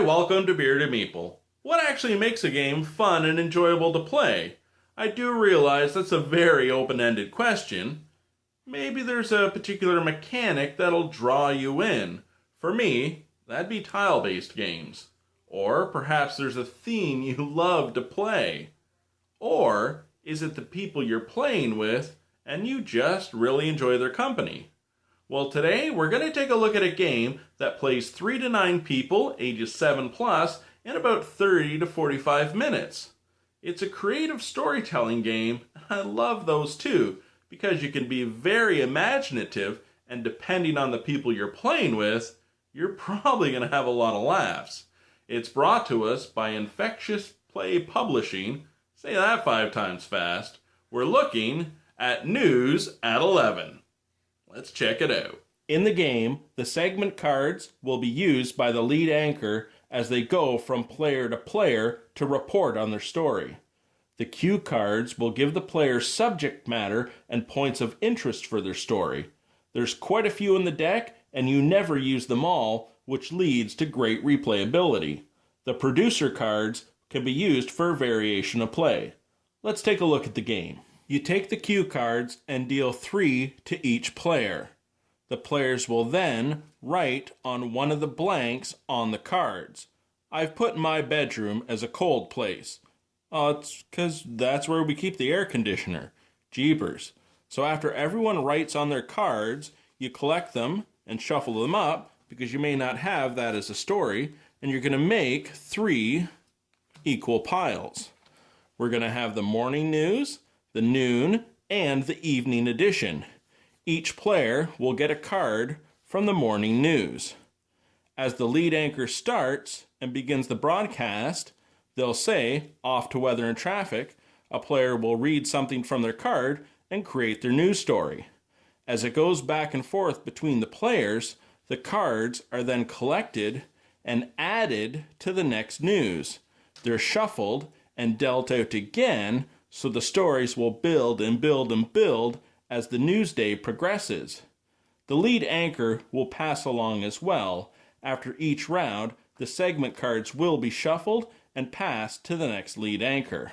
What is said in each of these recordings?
welcome to Bearded Meeple. What actually makes a game fun and enjoyable to play? I do realize that's a very open-ended question. Maybe there's a particular mechanic that'll draw you in. For me, that'd be tile-based games. Or perhaps there's a theme you love to play. Or is it the people you're playing with and you just really enjoy their company? Well, today we're going to take a look at a game that plays 3 to 9 people, ages 7 plus, in about 30 to 45 minutes. It's a creative storytelling game, and I love those too, because you can be very imaginative, and depending on the people you're playing with, you're probably going to have a lot of laughs. It's brought to us by Infectious Play Publishing. Say that 5 times fast. We're looking at News at 11. Let's check it out. In the game, the segment cards will be used by the lead anchor as they go from player to player to report on their story. The cue cards will give the player subject matter and points of interest for their story. There's quite a few in the deck, and you never use them all, which leads to great replayability. The producer cards can be used for variation of play. Let's take a look at the game. You take the cue cards and deal 3 to each player. The players will then write on one of the blanks on the cards. I've put my bedroom as a cold place. It's because that's where we keep the air conditioner. Jeepers. So after everyone writes on their cards, you collect them and shuffle them up, because you may not have that as a story, and you're going to make 3 equal piles. We're going to have the morning news, the noon, and the evening edition. Each player will get a card from the morning news. As the lead anchor starts and begins the broadcast, they'll say, "Off to weather and traffic." A player will read something from their card and create their news story. As it goes back and forth between the players, the cards are then collected and added to the next news. They're shuffled and dealt out again, so the stories will build and build and build as the news day progresses. The lead anchor will pass along as well. After each round, the segment cards will be shuffled and passed to the next lead anchor.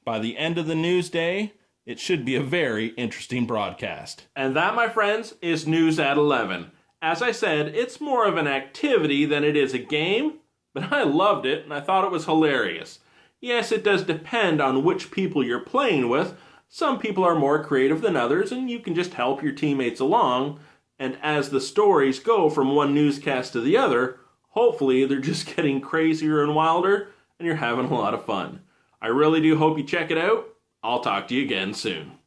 By the end of the news day, it should be a very interesting broadcast. And that, my friends, is News at 11. As I said, it's more of an activity than it is a game, but I loved it and I thought it was hilarious. Yes, it does depend on which people you're playing with. Some people are more creative than others, and you can just help your teammates along. And as the stories go from one newscast to the other, hopefully they're just getting crazier and wilder, and you're having a lot of fun. I really do hope you check it out. I'll talk to you again soon.